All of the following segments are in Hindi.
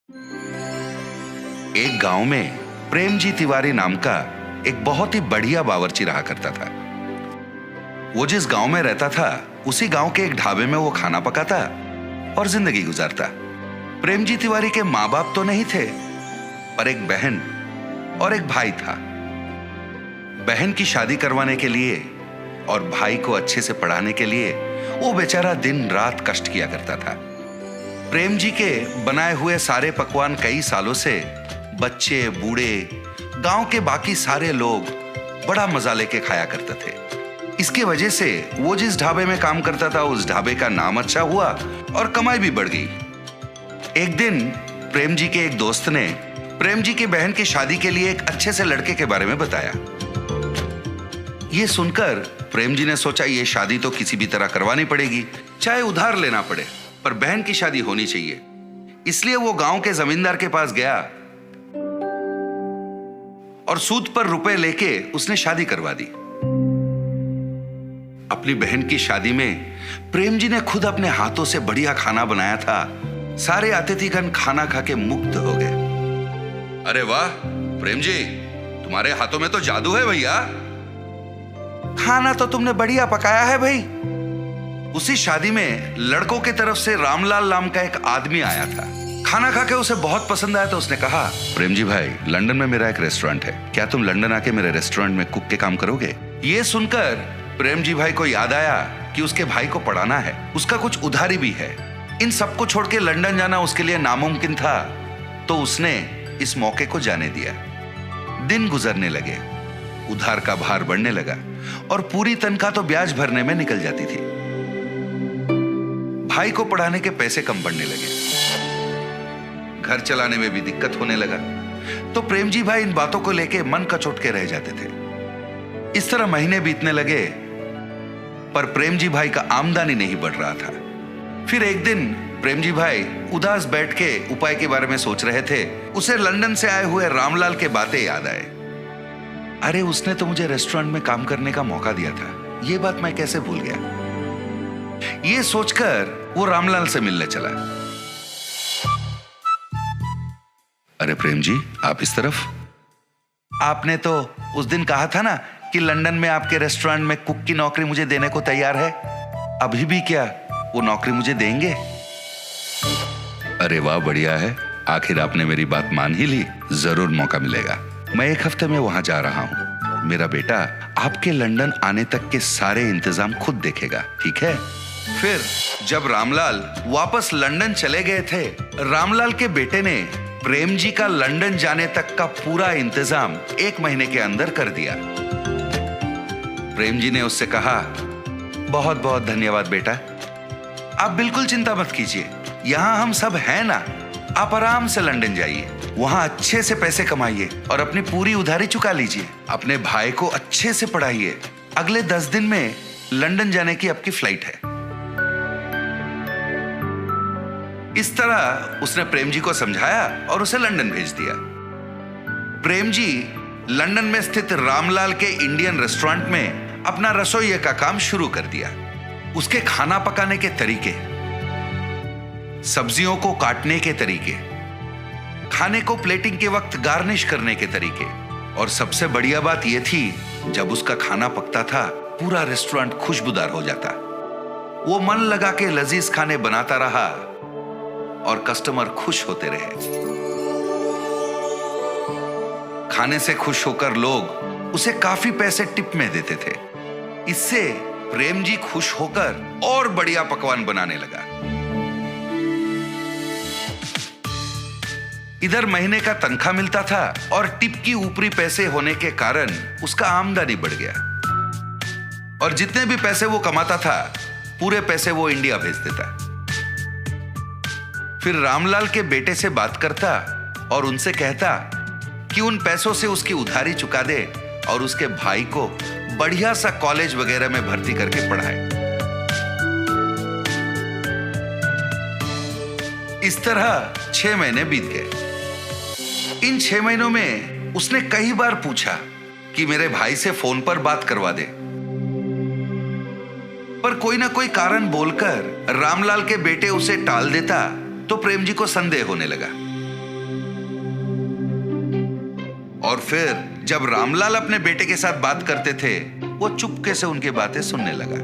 एक गांव में प्रेमजी तिवारी नाम का एक बहुत ही बढ़िया बावर्ची रहा करता था। वो जिस गांव में रहता था उसी गांव के एक ढाबे में वो खाना पकाता और जिंदगी गुजारता। प्रेमजी तिवारी के माँ बाप तो नहीं थे, पर एक बहन और एक भाई था। बहन की शादी करवाने के लिए और भाई को अच्छे से पढ़ाने के लिए वो बेचारा दिन रात कष्ट किया करता था। प्रेम जी के बनाए हुए सारे पकवान कई सालों से बच्चे बूढ़े गांव के बाकी सारे लोग बड़ा मजा लेके खाया करते थे। इसके वजह से वो जिस ढाबे में काम करता था उस ढाबे का नाम अच्छा हुआ और कमाई भी बढ़ गई। एक दिन प्रेम जी के एक दोस्त ने प्रेम जी की बहन की शादी के लिए एक अच्छे से लड़के के बारे में बताया। ये सुनकर प्रेम जी ने सोचा ये शादी तो किसी भी तरह करवानी पड़ेगी, चाहे उधार लेना पड़े, पर बहन की शादी होनी चाहिए। इसलिए वो गांव के जमींदार के पास गया और सूद पर रुपए लेके उसने शादी करवा दी। अपनी बहन की शादी में प्रेम जी ने खुद अपने हाथों से बढ़िया खाना बनाया था। सारे अतिथिगण खाना खा के मुग्ध हो गए। अरे वाह प्रेम जी, तुम्हारे हाथों में तो जादू है भैया। खाना तो तुमने बढ़िया पकाया है भाई। उसी शादी में लड़कों की तरफ से रामलाल नाम का एक आदमी आया था। खाना खा के उसे बहुत पसंद आया तो उसने कहा, प्रेम जी भाई, लंदन में मेरा एक रेस्टोरेंट है, क्या तुम लंदन आके मेरे रेस्टोरेंट में कुक के काम करोगे? ये सुनकर प्रेम जी भाई को याद आया कि उसके भाई को पढ़ाना है, उसका कुछ उधारी भी है। इन सबको छोड़ के लंदन जाना उसके लिए नामुमकिन था, तो उसने इस मौके को जाने दिया। दिन गुजरने लगे, उधार का भार बढ़ने लगा और पूरी तनख्वाह तो ब्याज भरने में निकल जाती थी। भाई को पढ़ाने के पैसे कम पड़ने लगे, घर चलाने में भी दिक्कत होने लगा। तो प्रेम जी भाई इन बातों को लेके मन कचोट के रह जाते थे। इस तरह महीने बीतने लगे, पर प्रेम जी भाई का आमदनी नहीं बढ़ रहा था। फिर एक दिन प्रेम जी भाई उदास बैठ के उपाय के बारे में सोच रहे थे। उसे लंदन से आए हुए रामलाल के बातें याद आए। अरे उसने तो मुझे रेस्टोरेंट में काम करने का मौका दिया था, ये बात मैं कैसे भूल गया। ये सोचकर वो रामलाल से मिलने चला। अरे प्रेम जी, आप इस तरफ? आपने तो उस दिन कहा था ना कि लंदन में आपके रेस्टोरेंट में कुक की नौकरी मुझे देने को तैयार है। अभी भी क्या वो नौकरी मुझे देंगे? अरे वाह, बढ़िया है, आखिर आपने मेरी बात मान ही ली। जरूर मौका मिलेगा। मैं एक हफ्ते में वहां जा रहा हूं। मेरा बेटा आपके लंदन आने तक के सारे इंतजाम खुद देखेगा, ठीक है? फिर जब रामलाल वापस लंदन चले गए थे, रामलाल के बेटे ने प्रेम जी का लंदन जाने तक का पूरा इंतजाम 1 महीने के अंदर कर दिया। प्रेम जी ने उससे कहा, बहुत बहुत धन्यवाद बेटा, आप बिल्कुल चिंता मत कीजिए, यहां हम सब हैं ना। आप आराम से लंदन जाइए, वहां अच्छे से पैसे कमाइए और अपनी पूरी उधारी चुका लीजिए। अपने भाई को अच्छे से पढ़ाइए। अगले 10 दिन में लंदन जाने की आपकी फ्लाइट है। इस तरह उसने प्रेम जी को समझाया और उसे लंदन भेज दिया। प्रेम जी लंदन में स्थित रामलाल के इंडियन रेस्टोरेंट में अपना रसोइये का काम शुरू कर दिया। उसके खाना पकाने के तरीके, सब्जियों को काटने के तरीके, खाने को प्लेटिंग के वक्त गार्निश करने के तरीके, और सबसे बढ़िया बात यह थी, जब उसका खाना पकता था पूरा रेस्टोरेंट खुशबूदार हो जाता। वो मन लगा के लजीज खाने बनाता रहा और कस्टमर खुश होते रहे। खाने से खुश होकर लोग उसे काफी पैसे टिप में देते थे। इससे प्रेम जी खुश होकर और बढ़िया पकवान बनाने लगा। इधर महीने का तनख्वाह मिलता था और टिप की ऊपरी पैसे होने के कारण उसका आमदनी बढ़ गया, और जितने भी पैसे वो कमाता था पूरे पैसे वो इंडिया भेज देता। फिर रामलाल के बेटे से बात करता और उनसे कहता कि उन पैसों से उसकी उधारी चुका दे और उसके भाई को बढ़िया सा कॉलेज वगैरह में भर्ती करके पढ़ाए। इस तरह 6 महीने बीत गए। इन 6 महीनों में उसने कई बार पूछा कि मेरे भाई से फोन पर बात करवा दे, पर कोई ना कोई कारण बोलकर रामलाल के बेटे उसे टाल देता तो प्रेम जी को संदेह होने लगा। और फिर जब रामलाल अपने बेटे के साथ बात करते थे, वो चुपके से उनकी बातें सुनने लगा।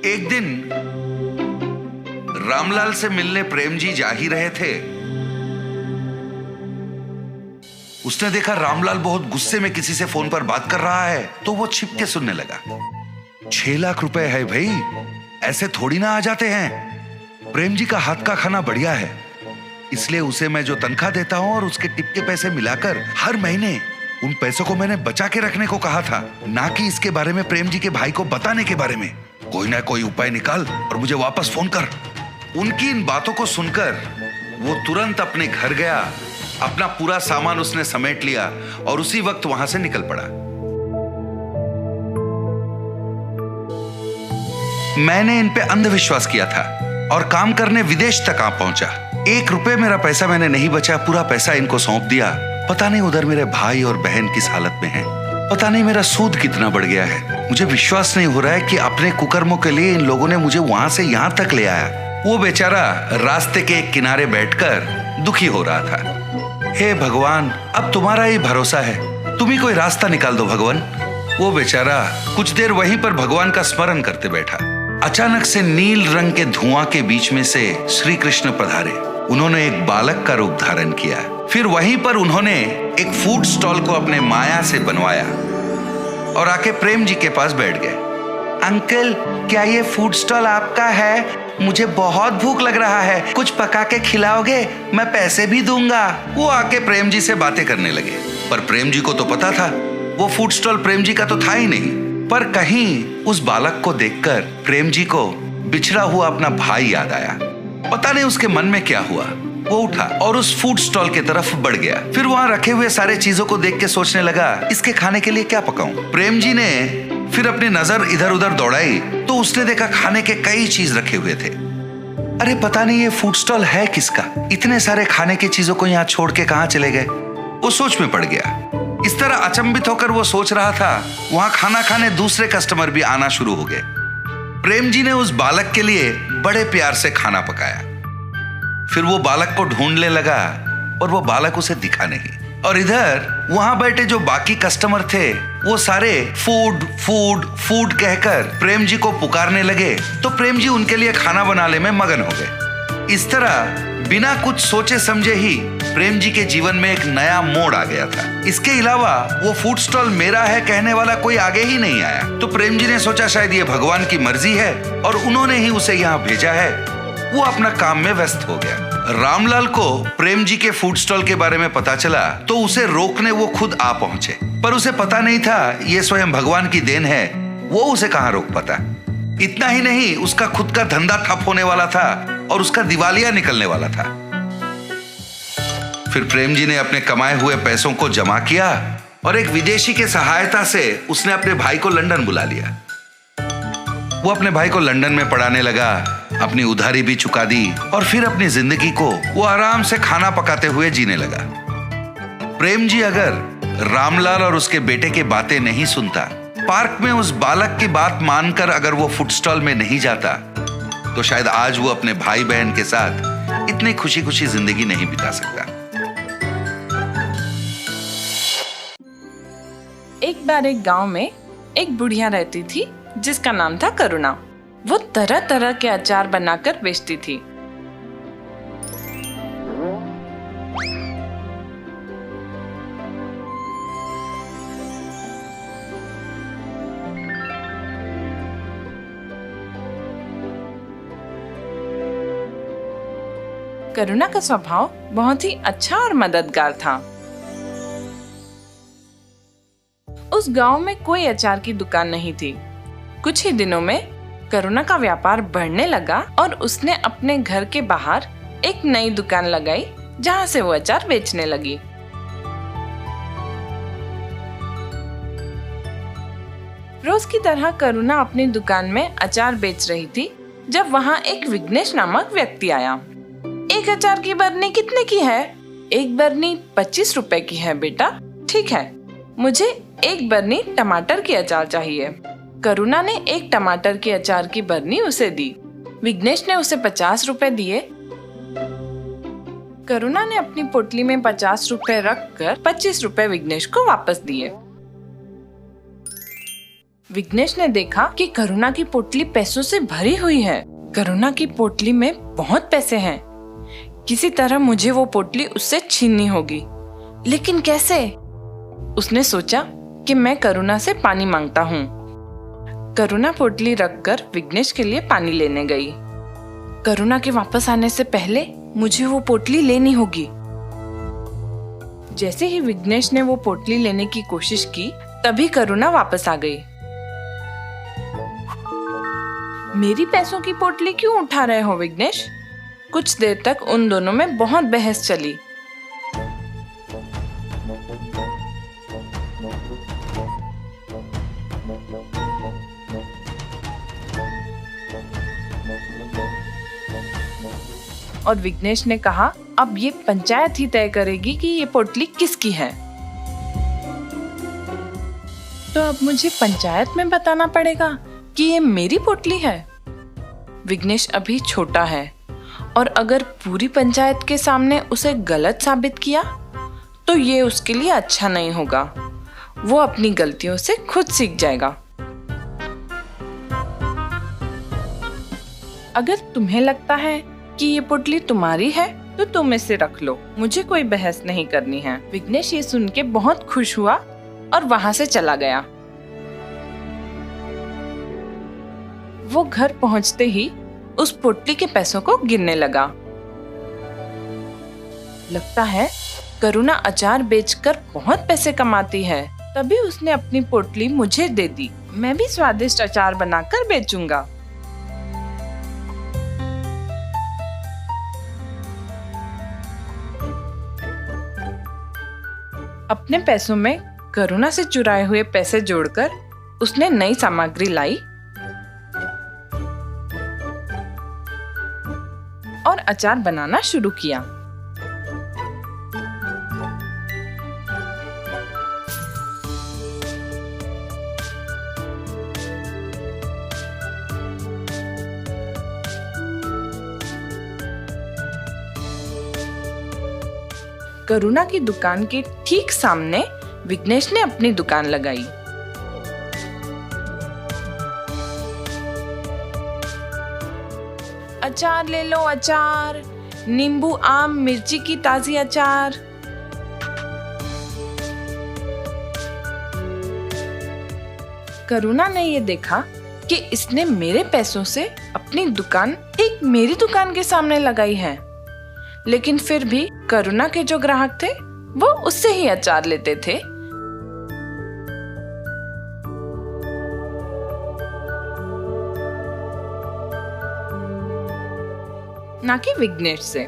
एक दिन रामलाल से मिलने प्रेम जी जा ही रहे थे। उसने देखा रामलाल बहुत गुस्से में किसी से फोन पर बात कर रहा है, तो वो छिपके सुनने लगा। 6 लाख रुपए है भाई, ऐसे थोड़ी ना आ जाते हैं। प्रेम जी का हाथ का खाना बढ़िया है, इसलिए उसे मैं जो तनख्वाह देता हूं और उसके टिप के पैसे मिलाकर हर महीने उन पैसों को मैंने बचा के रखने को कहा था, ना कि इसके बारे में प्रेम जी के भाई को बताने के बारे में। कोई ना कोई उपाय निकाल और मुझे वापस फोन कर। उनकी इन बातों को सुनकर वो तुरंत अपने घर गया, अपना पूरा सामान उसने समेट लिया और उसी वक्त वहां से निकल पड़ा। मैंने इन पे अंधविश्वास किया था और काम करने विदेश तक आ पहुंचा। 1 रुपए मेरा पैसा मैंने नहीं बचा, पूरा पैसा इनको सौंप दिया। पता नहीं उधर मेरे भाई और बहन किस हालत में हैं। पता नहीं मेरा सूद कितना बढ़ गया है। मुझे विश्वास नहीं हो रहा है कि अपने कुकर्मों के लिए इन लोगों ने मुझे वहां से यहां तक ले आया। वो बेचारा रास्ते के एक किनारे बैठकर दुखी हो रहा था। हे भगवान, अब तुम्हारा ही भरोसा है, तुम ही कोई रास्ता निकाल दो भगवान। वो बेचारा कुछ देर वहीं पर भगवान का स्मरण करते बैठा। अचानक से नील रंग के धुआं के बीच में से श्री कृष्ण पधारे। उन्होंने एक बालक का रूप धारण किया। फिर वहीं पर उन्होंने एक फूड स्टॉल को अपने माया से बनवाया और आके प्रेम जी के पास बैठ गए। अंकल, क्या ये फूड स्टॉल आपका है? मुझे बहुत भूख लग रहा है, कुछ पका के खिलाओगे? मैं पैसे भी दूंगा। वो आके प्रेम जी से बातें करने लगे, पर प्रेम जी को तो पता था वो फूड स्टॉल प्रेम जी का तो था ही नहीं। पर कहीं उस बालक को देखकर प्रेम जी को बिछड़ा हुआ अपना भाई याद आया। पता नहीं उसके मन में क्या हुआ। वो उठा और उस फूड स्टॉल की तरफ बढ़ गया। फिर वहां रखे हुए सारे चीजों को देख के सोचने लगा, इसके खाने के लिए क्या पकाऊं? प्रेम जी ने फिर अपनी नजर इधर उधर दौड़ाई तो उसने देखा खाने के कई चीज रखे हुए थे। अरे पता नहीं ये फूड स्टॉल है किसका? इतने सारे खाने की चीजों को यहाँ छोड़ के कहाँ चले गए? वो सोच में पड़ गया। इस तरह अचंभित होकर वो सोच रहा था, वहां खाना खाने दूसरे कस्टमर भी आना शुरू हो गए। प्रेम जी ने उस बालक के लिए बड़े प्यार से खाना पकाया। फिर वो बालक को ढूंढने लगा और वो बालक उसे दिखा नहीं। और इधर वहां बैठे जो बाकी कस्टमर थे वो सारे फूड फूड फूड कहकर प्रेम जी को पुकारने लगे, तो प्रेम जी उनके लिए खाना बनाने में मगन हो गए। इस तरह बिना कुछ सोचे समझे ही प्रेम जी के जीवन में एक नया मोड़ आ गया था। इसके अलावा वो फूड स्टॉल मेरा है कहने वाला कोई आगे ही नहीं आया। तो प्रेम जी ने सोचा शायद ये भगवान की मर्जी है और उन्होंने ही उसे यहाँ भेजा है। वो अपना काम में व्यस्त हो गया। रामलाल को प्रेम जी के फूड स्टॉल के बारे में पता चला तो उसे रोकने वो खुद आ पहुंचे, पर उसे पता नहीं था ये स्वयं भगवान की देन है। वो उसे कहां रोक पाता। इतना ही नहीं, उसका खुद का धंधा ठप होने वाला था और उसका दिवालिया निकलने वाला था। फिर प्रेम जी ने अपने कमाए हुए पैसों को जमा किया और एक विदेशी के सहायता से उसने अपने भाई को लंदन बुला लिया। वो अपने भाई को लंदन में पढ़ाने लगा, अपनी उधारी भी चुका दी और फिर अपनी जिंदगी को वो आराम से खाना पकाते हुए जीने लगा। प्रेम जी अगर रामलाल और उसके बेटे की बातें नहीं सुनता, पार्क में उस बालक की बात मानकर अगर वो फूड स्टॉल में नहीं जाता, तो शायद आज वो अपने भाई बहन के साथ इतनी खुशी खुशी जिंदगी नहीं बिता सकता। एक बार एक गांव में एक बुढ़िया रहती थी जिसका नाम था करुणा। वो तरह तरह के अचार बनाकर बेचती थी। करुणा का स्वभाव बहुत ही अच्छा और मददगार था। उस गांव में कोई अचार की दुकान नहीं थी। कुछ ही दिनों में करुणा का व्यापार बढ़ने लगा और उसने अपने घर के बाहर एक नई दुकान लगाई जहां से वो अचार बेचने लगी। रोज की तरह करुणा अपनी दुकान में अचार बेच रही थी जब वहां एक विघ्नेश नामक व्यक्ति आया। एक अचार की बरनी कितने की है? एक बरनी 25 रुपए की है बेटा। ठीक है, मुझे एक बरनी टमाटर की अचार चाहिए। करुणा ने एक टमाटर के अचार की बरनी उसे दी। विघ्नेश ने उसे 50 रुपए दिए। करुणा ने अपनी पोटली में 50 रुपए रखकर 25 रुपए विघ्नेश को वापस दिए। विघ्नेश ने देखा कि करुणा की पोटली पैसों से भरी हुई है। करुणा की पोटली में बहुत पैसे हैं। किसी तरह मुझे वो पोटली उससे छीननी होगी, लेकिन कैसे? उसने सोचा कि मैं करुणा से पानी मांगता हूँ। करुणा पोटली रखकर विघ्नेश के लिए पानी लेने गई। करुणा के वापस आने से पहले मुझे वो पोटली लेनी होगी। जैसे ही विघ्नेश ने वो पोटली लेने की कोशिश की, तभी करुणा वापस आ गई। मेरी पैसों की पोटली क्यों उठा रहे हो विघ्नेश? कुछ देर तक उन दोनों में बहुत बहस चली। और विघ्नेश ने कहा, अब ये पंचायत ही तय करेगी कि ये पोटली किसकी है। तो अब मुझे पंचायत में बताना पड़ेगा कि ये मेरी पोटली है। विघ्नेश अभी छोटा है और अगर पूरी पंचायत के सामने उसे गलत साबित किया तो ये उसके लिए अच्छा नहीं होगा। वो अपनी गलतियों से खुद सीख जाएगा। अगर तुम्हें लगता है कि ये पोटली तुम्हारी है तो तुम इसे रख लो, मुझे कोई बहस नहीं करनी है। विघ्नेश ये सुन के बहुत खुश हुआ और वहां से चला गया। वो घर पहुंचते ही उस पोटली के पैसों को गिनने लगा। लगता है करुणा अचार बेचकर बहुत पैसे कमाती है, तभी उसने अपनी पोटली मुझे दे दी। मैं भी स्वादिष्ट अचार बनाकर बेचूंगा। अपने पैसों में करुणा से चुराए हुए पैसे जोड़कर उसने नई सामग्री लाई और अचार बनाना शुरू किया। करुणा की दुकान के ठीक सामने विघ्नेश ने अपनी दुकान लगाई। अचार ले लो अचार, नींबू आम मिर्ची की ताजी अचार। करुणा ने ये देखा कि इसने मेरे पैसों से अपनी दुकान एक मेरी दुकान के सामने लगाई है, लेकिन फिर भी करुणा के जो ग्राहक थे वो उससे ही अचार लेते थे। ना कि विघ्नेश से,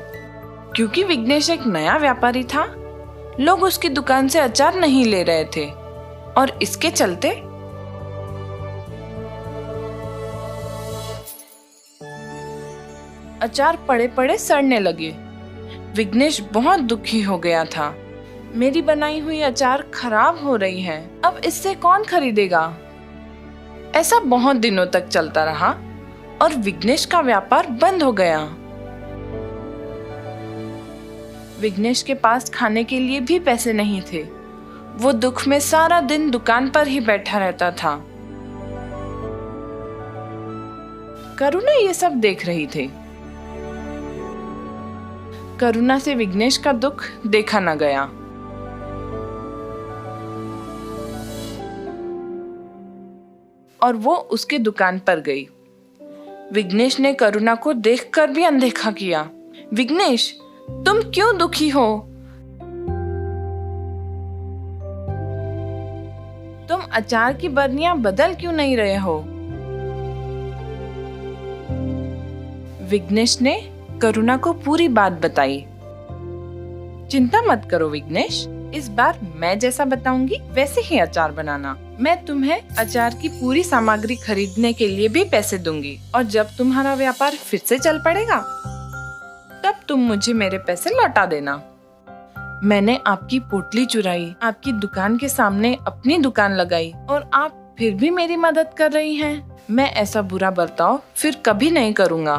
क्योंकि विघ्नेश एक नया व्यापारी था। लोग उसकी दुकान से अचार नहीं ले रहे थे और इसके चलते अचार पड़े पड़े सड़ने लगे। विघ्नेश बहुत दुखी हो गया था। मेरी बनाई हुई अचार खराब हो रही है, अब इससे कौन खरीदेगा? ऐसा बहुत दिनों तक चलता रहा और विघ्नेश का व्यापार बंद हो गया। विघ्नेश के पास खाने के लिए भी पैसे नहीं थे। वो दुख में सारा दिन दुकान पर ही बैठा रहता था। करुणा ये सब देख रही थी। करुणा से विघ्नेश का दुख देखा न गया। और वो उसके दुकान पर गई। विघ्नेश ने करुणा को देखकर भी अनदेखा किया। विघ्नेश, तुम क्यों दुखी हो? तुम अचार की बरनियां बदल क्यों नहीं रहे हो? विघ्नेश ने करुणा को पूरी बात बताई। चिंता मत करो विघ्नेश, इस बार मैं जैसा बताऊंगी वैसे ही अचार बनाना। मैं तुम्हें अचार की पूरी सामग्री खरीदने के लिए भी पैसे दूंगी और जब तुम्हारा व्यापार फिर से चल पड़ेगा तब तुम मुझे मेरे पैसे लौटा देना। मैंने आपकी पोटली चुराई, आपकी दुकान के सामने अपनी दुकान लगाई और आप फिर भी मेरी मदद कर रही हैं। मैं ऐसा बुरा बर्ताव फिर कभी नहीं करूंगा।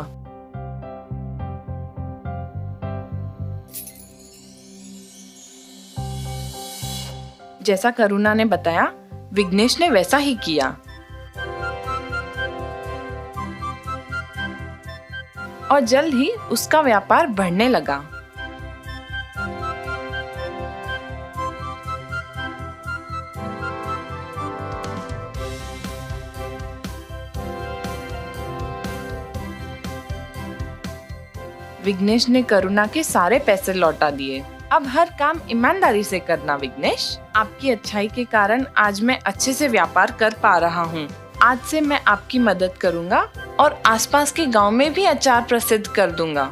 जैसा करुणा ने बताया, विघ्नेश ने वैसा ही किया और जल्द ही उसका व्यापार बढ़ने लगा। विघ्नेश ने करुणा के सारे पैसे लौटा दिए। अब हर काम ईमानदारी से करना विघ्नेश। आपकी अच्छाई के कारण आज मैं अच्छे से व्यापार कर पा रहा हूँ। आज से मैं आपकी मदद करूँगा और आसपास के गांव में भी अचार प्रसिद्ध कर दूंगा।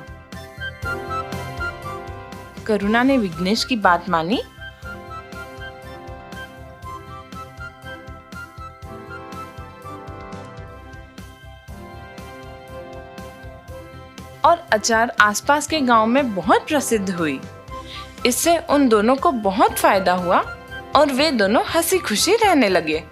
करुणा ने विघ्नेश की बात मानी और अचार आसपास के गांव में बहुत प्रसिद्ध हुई। इससे उन दोनों को बहुत फायदा हुआ और वे दोनों हंसी खुशी रहने लगे।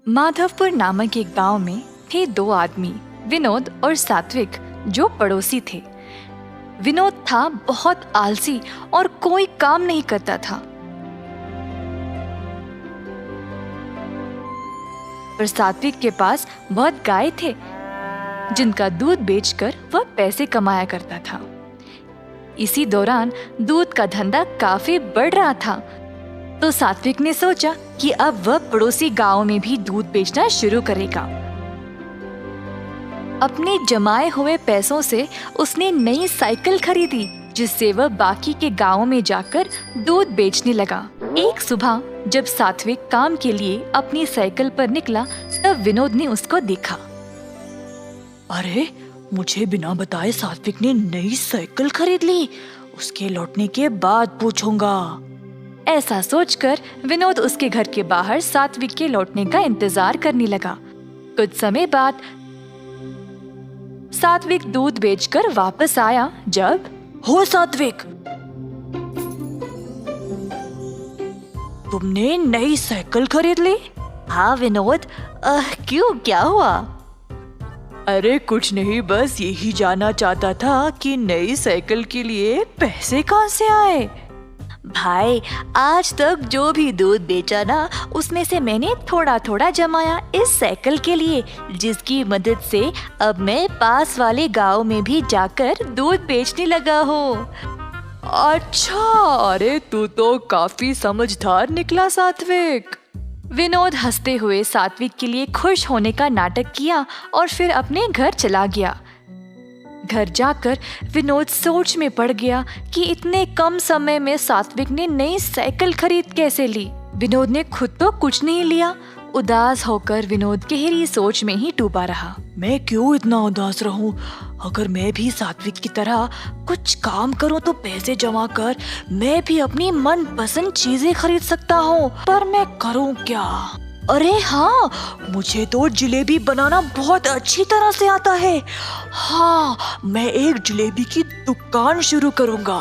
माधवपुर नामक एक गांव में थे दो आदमी, विनोद और सात्विक, जो पड़ोसी थे। विनोद था बहुत आलसी और कोई काम नहीं करता था, पर सात्विक के पास बहुत गाय थे जिनका दूध बेचकर वह पैसे कमाया करता था। इसी दौरान दूध का धंधा काफी बढ़ रहा था, तो सात्विक ने सोचा कि अब वह पड़ोसी गांव में भी दूध बेचना शुरू करेगा। अपने जमाए हुए पैसों से उसने नई साइकिल खरीदी, जिससे वह बाकी के गांवों में जाकर दूध बेचने लगा। एक सुबह जब सात्विक काम के लिए अपनी साइकिल पर निकला, तब विनोद ने उसको देखा। अरे, मुझे बिना बताए सात्विक ने नई साइकिल खरीद ली। उसके लौटने के बाद पूछूंगा। ऐसा सोचकर विनोद उसके घर के बाहर सात्विक के लौटने का इंतजार करने लगा। कुछ समय बाद सात्विक दूध बेचकर वापस आया। जब हो सात्विक, तुमने नई साइकिल खरीद ली? हाँ विनोद, क्यों, क्या हुआ? अरे कुछ नहीं, बस यही जानना चाहता था कि नई साइकिल के लिए पैसे कहाँ से आए। भाई, आज तक जो भी दूध बेचा ना, उसमें से मैंने थोड़ा थोड़ा जमाया इस साइकिल के लिए, जिसकी मदद से अब मैं पास वाले गांव में भी जाकर दूध बेचने लगा हूँ। अच्छा, अरे तू तो काफी समझदार निकला सात्विक। विनोद हंसते हुए सात्विक के लिए खुश होने का नाटक किया और फिर अपने घर चला गया। घर जाकर विनोद सोच में पड़ गया कि इतने कम समय में सात्विक ने नई साइकिल खरीद कैसे ली। विनोद ने खुद तो कुछ नहीं लिया। उदास होकर विनोद गहरी सोच में ही डूबा रहा। मैं क्यों इतना उदास रहूं? अगर मैं भी सात्विक की तरह कुछ काम करूं तो पैसे जमा कर मैं भी अपनी मनपसंद चीजें खरीद सकता हूं, पर मैं करूं क्या? अरे हाँ, मुझे तो जलेबी बनाना बहुत अच्छी तरह से आता है। हाँ, मैं एक जलेबी की दुकान शुरू करूंगा।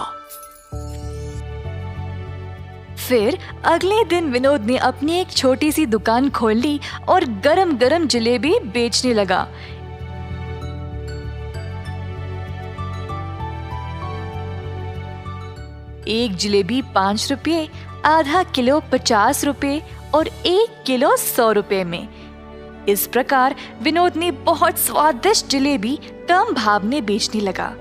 फिर अगले दिन विनोद ने अपनी एक छोटी सी दुकान खोल ली और गरम गरम जलेबी बेचने लगा। एक जलेबी 5 रुपये, आधा किलो 50 रुपये और 1 किलो 100 रुपये में। इस प्रकार विनोद ने बहुत स्वादिष्ट जलेबी कम भाव में बेचने लगा।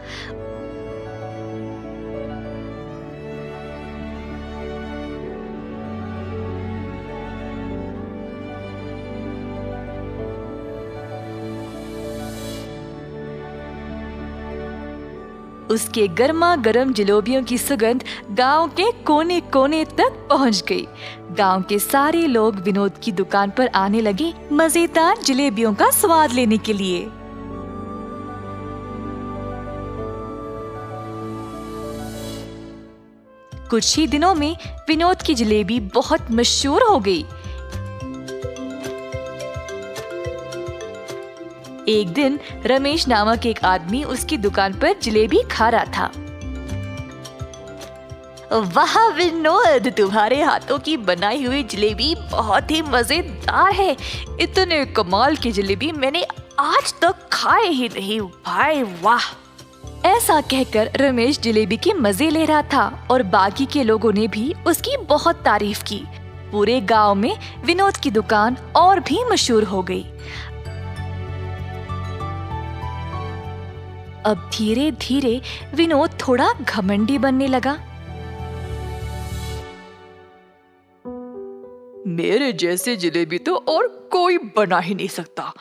उसके गर्मा गर्म जलेबियों की सुगंध गांव के कोने कोने तक पहुंच गई। गांव के सारे लोग विनोद की दुकान पर आने लगे मजेदार जलेबियों का स्वाद लेने के लिए। कुछ ही दिनों में विनोद की जलेबी बहुत मशहूर हो गई। एक दिन रमेश नामक एक आदमी उसकी दुकान पर जलेबी खा रहा था। वाह विनोद, तुम्हारे हाथों की बनाई हुई जलेबी बहुत ही मजेदार है। इतने कमाल की जलेबी मैंने आज तक खाए ही नहीं भाई, वाह। ऐसा कहकर रमेश जलेबी के मजे ले रहा था और बाकी के लोगों ने भी उसकी बहुत तारीफ की। पूरे गांव में विनोद की दुकान और भी मशहूर हो गई। अब धीरे धीरे विनोद थोड़ा घमंडी बनने लगा। मेरे जैसे जलेबी तो और कोई बना ही नहीं सकता।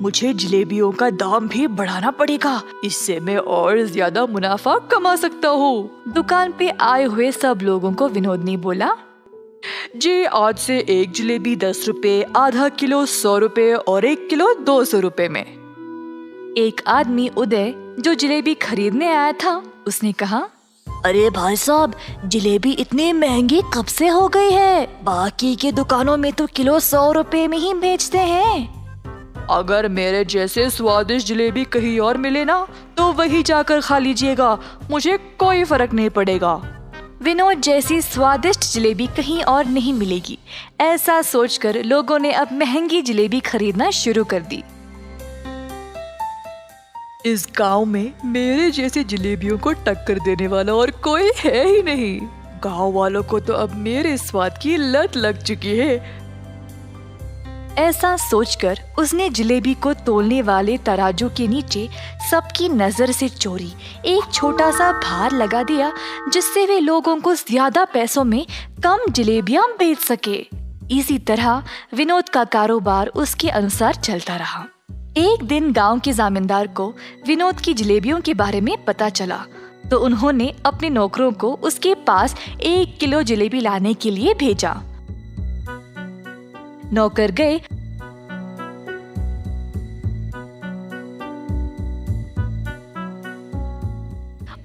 मुझे जलेबियों का दाम भी बढ़ाना पड़ेगा, इससे मैं और ज्यादा मुनाफा कमा सकता हूँ। दुकान पे आए हुए सब लोगों को विनोद ने बोला, जी आज से एक जलेबी 10 रुपए, आधा किलो 100 रुपए और 1 किलो 200 रुपए में। एक आदमी उदय जो जलेबी खरीदने आया था, उसने कहा, अरे भाई साहब, जलेबी इतनी महंगी कब से हो गई है? बाकी के दुकानों में तो किलो 100 रुपए में ही बेचते हैं। अगर मेरे जैसे स्वादिष्ट जलेबी कहीं और मिले ना तो वही जाकर खा लीजिएगा, मुझे कोई फर्क नहीं पड़ेगा। विनोद जैसी स्वादिष्ट जलेबी कहीं और नहीं मिलेगी, ऐसा सोचकर लोगों ने अब महंगी जलेबी खरीदना शुरू कर दी। इस गांव में मेरे जैसे जलेबियों को टक्कर देने वाला और कोई है ही नहीं। गांव वालों को तो अब मेरे स्वाद की लत लग चुकी है। ऐसा सोचकर उसने जलेबी को तोलने वाले तराजू के नीचे सबकी नजर से चोरी एक छोटा सा भार लगा दिया, जिससे वे लोगों को ज्यादा पैसों में कम जलेबियां बेच सके। इसी तरह विनोद का कारोबार उसके अनुसार चलता रहा। एक दिन गांव के जमींदार को विनोद की जलेबियों के बारे में पता चला, तो उन्होंने अपने नौकरों को उसके पास 1 किलो जलेबी लाने के लिए भेजा। नौकर गए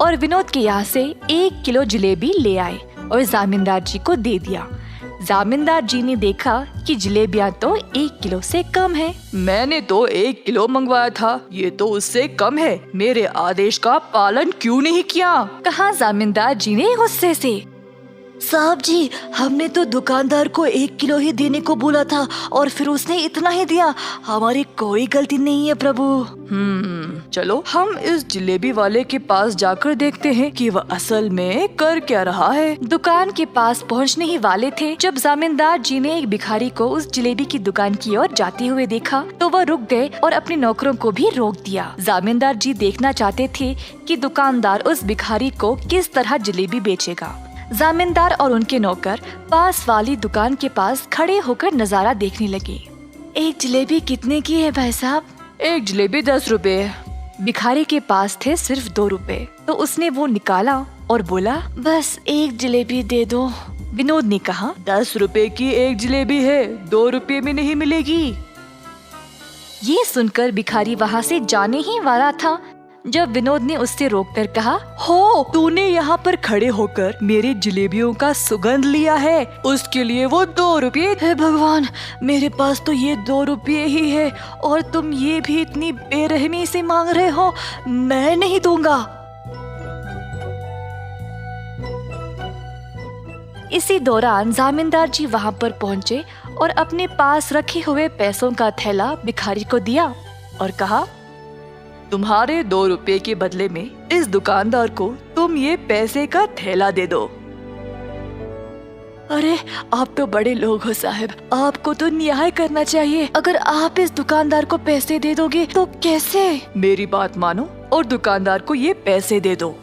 और विनोद के यहाँ से 1 किलो जलेबी ले आए और जमींदार जी को दे दिया। जमींदार जी ने देखा कि जलेबियां तो 1 किलो से कम है। मैंने तो 1 किलो मंगवाया था, ये तो उससे कम है। मेरे आदेश का पालन क्यों नहीं किया? कहा जमींदार जी ने गुस्से से। साहब जी, हमने तो दुकानदार को 1 किलो ही देने को बोला था और फिर उसने इतना ही दिया। हमारी कोई गलती नहीं है प्रभु। चलो हम इस जलेबी वाले के पास जाकर देखते हैं कि वह असल में कर क्या रहा है। दुकान के पास पहुंचने ही वाले थे जब जमींदार जी ने एक भिखारी को उस जलेबी की दुकान की ओर जाते हुए देखा, तो वह रुक गए और अपने नौकरों को भी रोक दिया। जमींदार जी देखना चाहते थे कि दुकानदार उस भिखारी को किस तरह जलेबी बेचेगा। जमींदार और उनके नौकर पास वाली दुकान के पास खड़े होकर नजारा देखने लगे। एक जलेबी कितने की है भाई साहब? एक जलेबी 10 रुपए। भिखारी के पास थे सिर्फ 2 रुपए, तो उसने वो निकाला और बोला, बस एक जलेबी दे दो। विनोद ने कहा, 10 रुपए की एक जलेबी है, 2 रुपए में नहीं मिलेगी। ये सुनकर भिखारी वहाँ से जाने ही वाला था जब विनोद ने उससे रोककर कहा, हो, तूने यहाँ पर खड़े होकर मेरे जलेबियों का सुगंध लिया है, उसके लिए वो 2 रुपये। हे भगवान, मेरे पास तो ये 2 रुपये ही है और तुम ये भी इतनी बेरहमी से मांग रहे हो, मैं नहीं दूंगा। इसी दौरान जमींदार जी वहाँ पर पहुँचे और अपने पास रखे हुए पैसों का थैला भिखारी को दिया और कहा, तुम्हारे 2 रुपए के बदले में इस दुकानदार को तुम ये पैसे का थैला दे दो। अरे आप तो बड़े लोग हो साहब, आपको तो न्याय करना चाहिए। अगर आप इस दुकानदार को पैसे दे दोगे तो कैसे? मेरी बात मानो और दुकानदार को ये पैसे दे दो।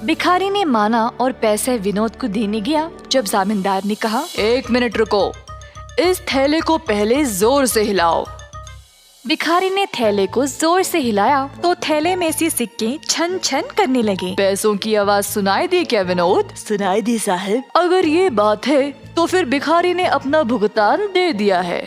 भिखारी ने माना और पैसे विनोद को देने गया जब जमींदार ने कहा, 1 मिनट रुको, इस थैले को पहले जोर से हिलाओ। भिखारी ने थैले को जोर से हिलाया तो थैले में से सिक्के छन छन करने लगे। पैसों की आवाज सुनाई दी क्या विनोद? सुनाई दी साहब। अगर ये बात है तो फिर भिखारी ने अपना भुगतान दे दिया है।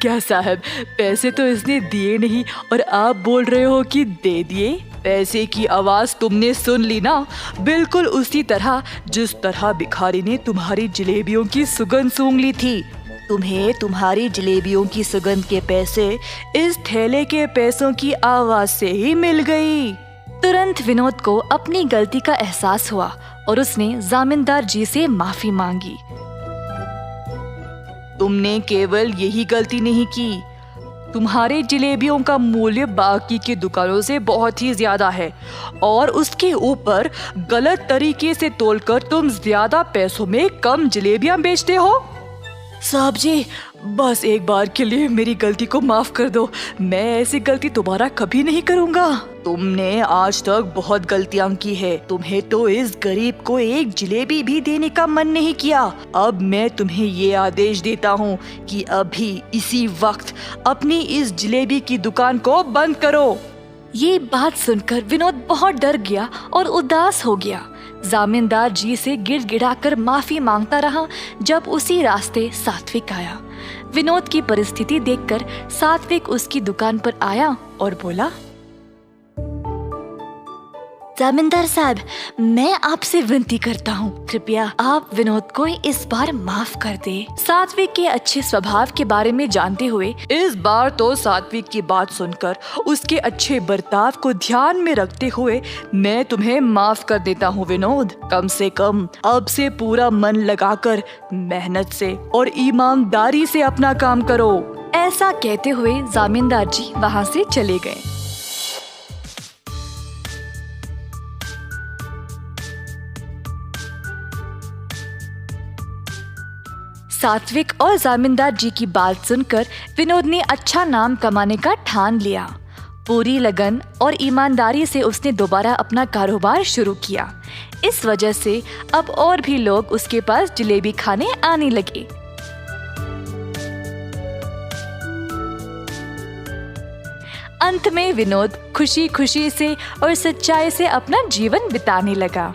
क्या साहब, पैसे तो इसने दिए नहीं और आप बोल रहे हो कि दे दिए? पैसे की आवाज तुमने सुन ली ना, बिल्कुल उसी तरह जिस तरह भिखारी ने तुम्हारी जलेबियों की सुगंध सूंघ ली थी। तुम्हें तुम्हारी जलेबियों की सुगंध के पैसे इस थैले के पैसों की आवाज से ही मिल गई। तुरंत विनोद को अपनी गलती का एहसास हुआ और उसने जामींदार जी से माफी मांगी। तुमने केवल यही गलती नहीं की, तुम्हारे जलेबियों का मूल्य बाकी की दुकानों से बहुत ही ज्यादा है और उसके ऊपर गलत तरीके से तोलकर तुम ज्यादा पैसों में कम जलेबियां बेचते हो। साहब जी, बस एक बार के लिए मेरी गलती को माफ कर दो, मैं ऐसी गलती दोबारा कभी नहीं करूंगा। तुमने आज तक बहुत गलतियां की है, तुम्हें तो इस गरीब को एक जलेबी भी देने का मन नहीं किया। अब मैं तुम्हें ये आदेश देता हूँ कि अभी इसी वक्त अपनी इस जलेबी की दुकान को बंद करो। ये बात सुनकर विनोद बहुत डर गया और उदास हो गया। जामींदार जी से गिड़गिड़ाकर माफी मांगता रहा जब उसी रास्ते सात्विक आया। विनोद की परिस्थिति देखकर सात्विक उसकी दुकान पर आया और बोला, जामींदार साहब, मैं आपसे विनती करता हूँ, कृपया आप विनोद को इस बार माफ कर दे। सात्विक के अच्छे स्वभाव के बारे में जानते हुए इस बार तो सात्विक की बात सुनकर उसके अच्छे बर्ताव को ध्यान में रखते हुए मैं तुम्हें माफ कर देता हूँ विनोद। कम से कम अब से पूरा मन लगाकर मेहनत से और ईमानदारी से अपना काम करो। ऐसा कहते हुए जामींदार जी वहाँ से चले गए। सात्विक और जामींदार जी की बात सुनकर विनोद ने अच्छा नाम कमाने का ठान लिया। पूरी लगन और ईमानदारी से उसने दोबारा अपना कारोबार शुरू किया। इस वजह से अब और भी लोग उसके पास जलेबी खाने आने लगे। अंत में विनोद खुशी खुशी से और सच्चाई से अपना जीवन बिताने लगा।